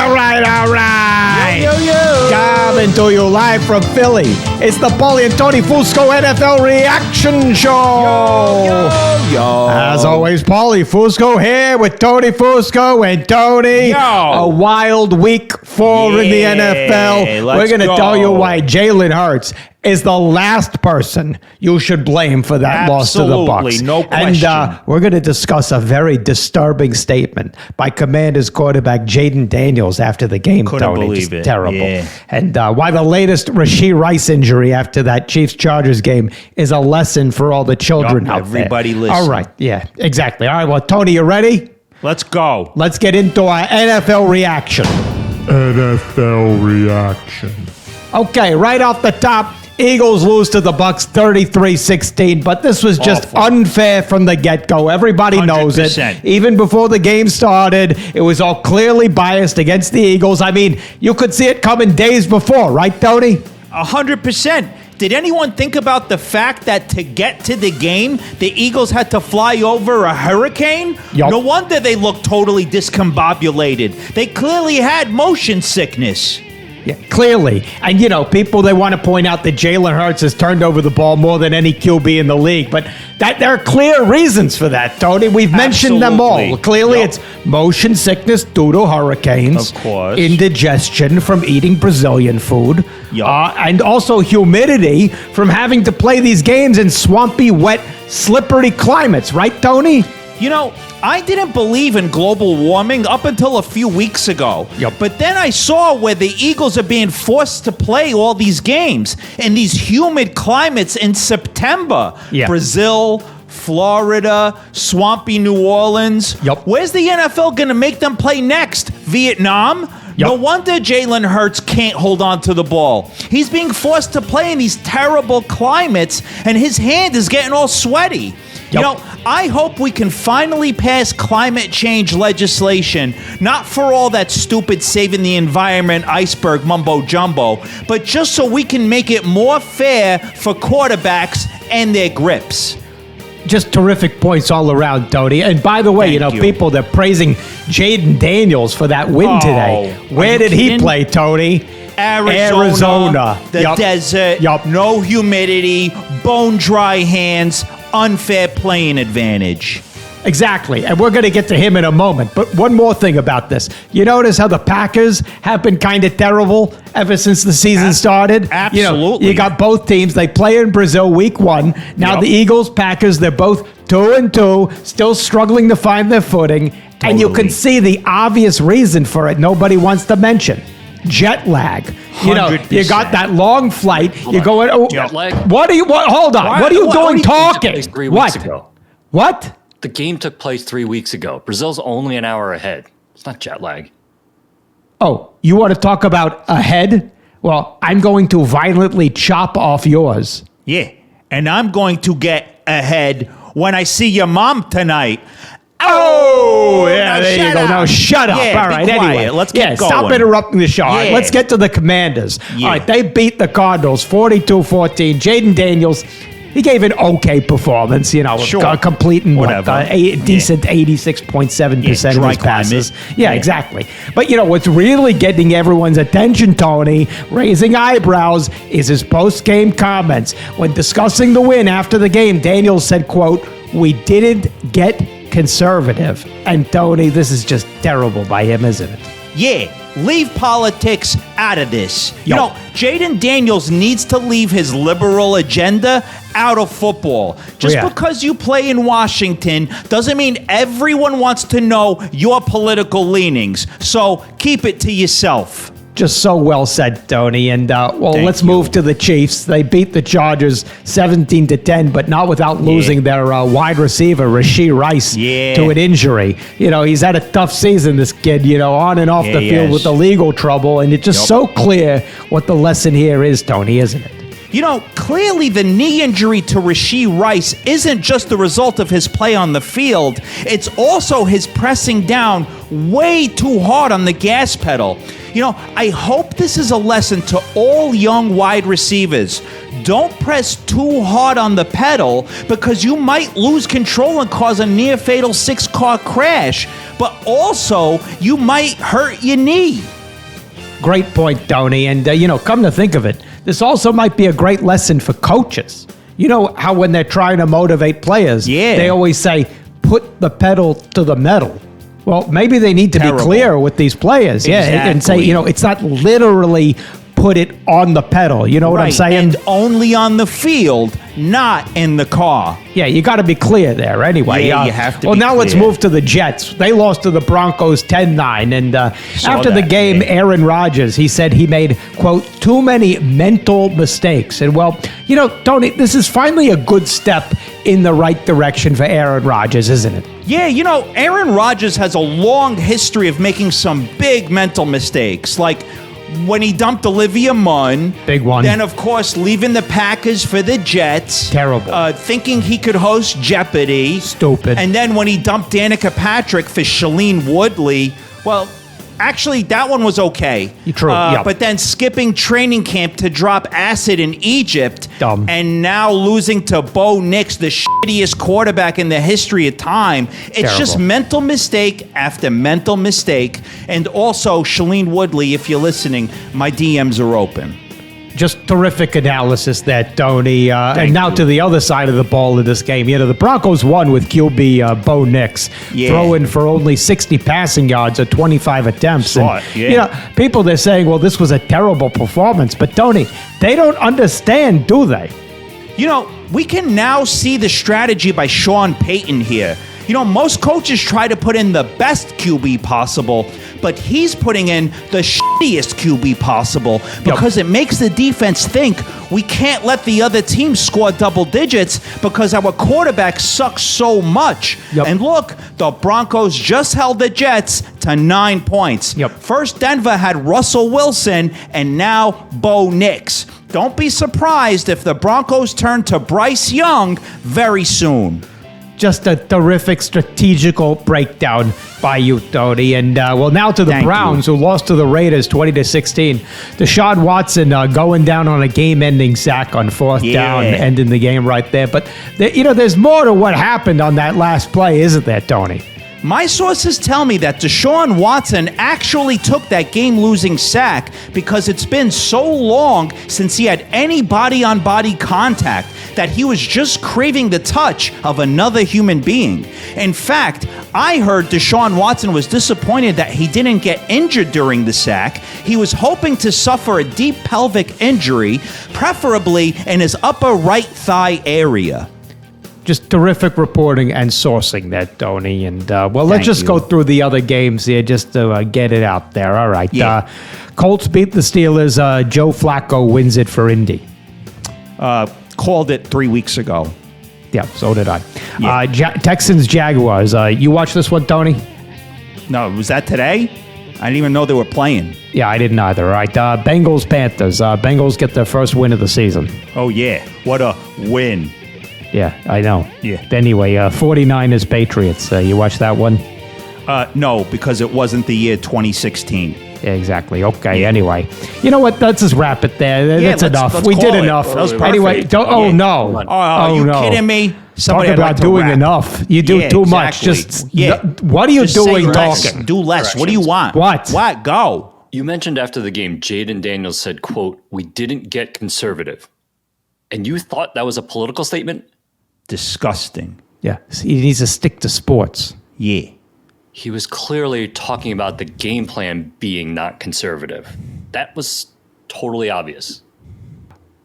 All right. Yo. Coming to you live from Philly. It's the Paulie Tony Fusco NFL Reaction Show. Yo. As always, Paulie Fusco here with Tony Fusco and Tony. A wild week 4 in the NFL. We're going to tell you why Jalen Hurts is the last person you should blame for that loss to the Bucs. No question. And we're going to discuss a very disturbing statement by Commanders quarterback Jayden Daniels after the game. Couldn't Tony. believe Just it. terrible. Yeah. And why the latest Rashee Rice injury after that Chiefs-Chargers game is a lesson for all the children out everybody there. listen. All right. Yeah, exactly. All right. Well, Tony, you ready? Let's go. Let's get into our NFL reaction. NFL reaction. Okay, right off the top, Eagles lose to the Bucs 33-16, but this was just Awful. unfair from the get-go. Everybody knows it. 100%. Even before the game started, it was all clearly biased against the Eagles. I mean, you could see it coming days before, right, Tony? 100%. Did anyone think about the fact that to get to the game, the Eagles had to fly over a hurricane? Yup. No wonder they looked totally discombobulated. They clearly had motion sickness. Yeah, clearly. And, you know, people, they want to point out that Jalen Hurts has turned over the ball more than any QB in the league. But there are clear reasons for that, Tony. We've mentioned them all. Absolutely. Clearly, Yup. it's motion sickness due to hurricanes. Of course. Indigestion from eating Brazilian food. Yup. And also humidity from having to play these games in swampy, wet, slippery climates. Right, Tony? You know, I didn't believe in global warming up until a few weeks ago. Yep. But then I saw where the Eagles are being forced to play all these games in these humid climates in September. Yeah. Brazil, Florida, swampy New Orleans. Yep. Where's the NFL going to make them play next? Vietnam? No wonder Jalen Hurts can't hold on to the ball. He's being forced to play in these terrible climates, and his hand is getting all sweaty. You know, I hope we can finally pass climate change legislation, not for all that stupid saving the environment iceberg mumbo jumbo, but just so we can make it more fair for quarterbacks and their grips. Just terrific points all around, Tony. And by the way, Thank you. people, they're praising Jayden Daniels for that win today. Where did he kidding? play, Tony? Arizona. The Yup. desert. Yup. No humidity. Bone dry hands. Unfair playing advantage. Exactly. And we're going to get to him in a moment. But one more thing about this. You notice how the Packers have been kind of terrible ever since the season started? Absolutely. You got both teams. They play in Brazil week 1. Now Yep. the Eagles, Packers, they're both 2-2, still struggling to find their footing. And you can Totally. see the obvious reason for it nobody wants to mention. Jet lag. You know, you 100%. got that long flight. You're going, oh, Jet lag? What are you, hold on. What are you doing talking? Place 3 weeks ago. What? The game took place 3 weeks ago. Brazil's only an hour ahead. It's not jet lag. Oh, you want to talk about ahead? Well, I'm going to violently chop off yours. Yeah. And I'm going to get ahead when I see your mom tonight. Oh, yeah, there you go. Now shut up. Yeah, All right, be quiet. anyway. Let's get Stop going. interrupting the show. All right, Yeah. let's get to the Commanders. Yeah. All right, they beat the Cardinals 42-14. Jayden Daniels, he gave an okay performance, Sure. completing Whatever. a decent 86.7% of dry his passes. climate. Yeah, Yeah. exactly. But, what's really getting everyone's attention, Tony, raising eyebrows, is his post-game comments. When discussing the win after the game, Daniels said, quote, "We didn't get conservative." And Tony, this is just terrible by him, isn't it? Yeah, leave politics out of this. You Yo. know, Jayden Daniels needs to leave his liberal agenda out of football. Just Yeah. because you play in Washington doesn't mean everyone wants to know your political leanings. So keep it to yourself. Just so well said, Tony. And, Thank let's you. move to the Chiefs. They beat the Chargers 17-10, but not without losing their wide receiver, Rashee Rice, Yeah. to an injury. He's had a tough season, this kid, on and off the he field has. with the legal trouble. And it's just so clear what the lesson here is, Tony, isn't it? You know, clearly the knee injury to Rashee Rice isn't just the result of his play on the field. It's also his pressing down way too hard on the gas pedal. I hope this is a lesson to all young wide receivers. don't press too hard on the pedal because you might lose control and cause a near-fatal 6-car crash, but also you might hurt your knee. Great point, Tony. And, come to think of it, this also might be a great lesson for coaches. You know how when they're trying to motivate players, they always say, put the pedal to the metal. Well, maybe they need to be clear with these players. Exactly. And say, it's not literally put it on the pedal. You know what I'm saying? And only on the field, not in the car. Yeah, you got to be clear there anyway. Yeah, you have to Well, be now let's clear. move to the Jets. They lost to the Broncos 10-9. And after the game, Aaron Rodgers, he said he made, quote, too many mental mistakes. And, well, Tony, this is finally a good step in the right direction for Aaron Rodgers, isn't it? Yeah, Aaron Rodgers has a long history of making some big mental mistakes, like when he dumped Olivia Munn. Big one. Then, of course, leaving the Packers for the Jets. Terrible. Thinking he could host Jeopardy. Stupid. And then when he dumped Danica Patrick for Shailene Woodley, well, actually, that one was okay. True, yeah. But then skipping training camp to drop acid in Egypt. Dumb. And now losing to Bo Nix, the shittiest quarterback in the history of time. It's just Terrible. mental mistake after mental mistake. And also, Shailene Woodley, if you're listening, my DMs are open. Just terrific analysis there, Tony. And now to the other side of the ball in this game. The Broncos won with QB Bo Nix throwing for only 60 passing yards at 25 attempts. People, they're saying, well, this was a terrible performance. But, Tony, they don't understand, do they? We can now see the strategy by Sean Payton here. Most coaches try to put in the best QB possible, but he's putting in the shittiest QB possible because it makes the defense think we can't let the other team score double digits because our quarterback sucks so much. And look, the Broncos just held the Jets to 9 points. First, Denver had Russell Wilson, and now Bo Nix. Don't be surprised if the Broncos turn to Bryce Young very soon. Just a terrific strategical breakdown by you, Tony. And, now to the Browns, who lost to the Raiders 20-16. Deshaun Watson going down on a game-ending sack on fourth down, ending the game right there. But, there's more to what happened on that last play, isn't there, Tony? My sources tell me that Deshaun Watson actually took that game-losing sack because it's been so long since he had any body-on-body contact that he was just craving the touch of another human being. In fact, I heard Deshaun Watson was disappointed that he didn't get injured during the sack. He was hoping to suffer a deep pelvic injury, preferably in his upper right thigh area. Just terrific reporting and sourcing there, Tony. And, let's just go through the other games here just to get it out there. All right. Colts beat the Steelers. Joe Flacco wins it for Indy. Called it 3 weeks ago. Yeah, so did I. Texans Jaguars. You watched this one, Tony? No, was that today? I didn't even know they were playing. Yeah, I didn't either. All right. Bengals Panthers. Bengals get their first win of the season. Oh, yeah. What a win. Yeah, I know. Yeah. Anyway, 49ers Patriots. You watched that one? No, because it wasn't the year 2016. Yeah, exactly. Okay, anyway. You know what? Let's just wrap it there. That's enough. Let's We call did it. enough. That was Anyway, perfect. no. Are you kidding me? Talk about doing enough. You do too much. Just what are you doing talking? Do less. What do you want? What? Go. You mentioned after the game, Jayden Daniels said, quote, "We didn't get conservative." And you thought that was a political statement? Disgusting. Yeah, he needs to stick to sports. Yeah. He was clearly talking about the game plan being not conservative. That was totally obvious.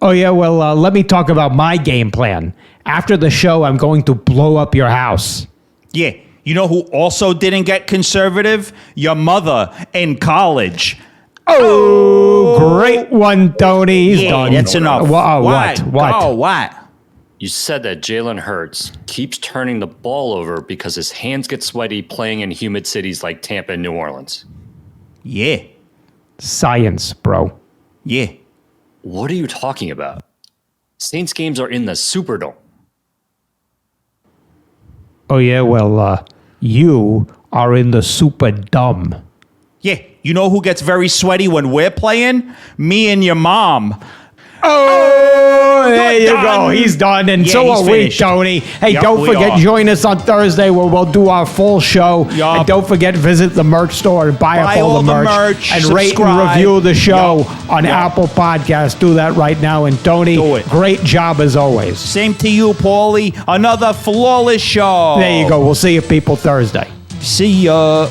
Oh, yeah, well, let me talk about my game plan. After the show, I'm going to blow up your house. Yeah. You know who also didn't get conservative? Your mother in college. Oh, great one, Tony. He's done. That's enough. What? What? You said that Jalen Hurts keeps turning the ball over because his hands get sweaty playing in humid cities like Tampa and New Orleans. Yeah. Science, bro. Yeah. What are you talking about? Saints games are in the Superdome. Oh, yeah, well, you are in the super dumb. Yeah. You know who gets very sweaty when we're playing? Me and your mom. Oh, there you done. go. He's done, and Yeah, so he's are we, finished. Tony. Hey, Yup, don't we forget, are. join us on Thursday where we'll do our full show. Yup. And don't forget, visit the merch store and buy up all the merch. And rate and subscribe. review the show Yup. on Yup. Apple Podcasts. Do that right now. And Tony, Do it. great job as always. Same to you, Paulie. Another flawless show. There you go. We'll see you people Thursday. See ya.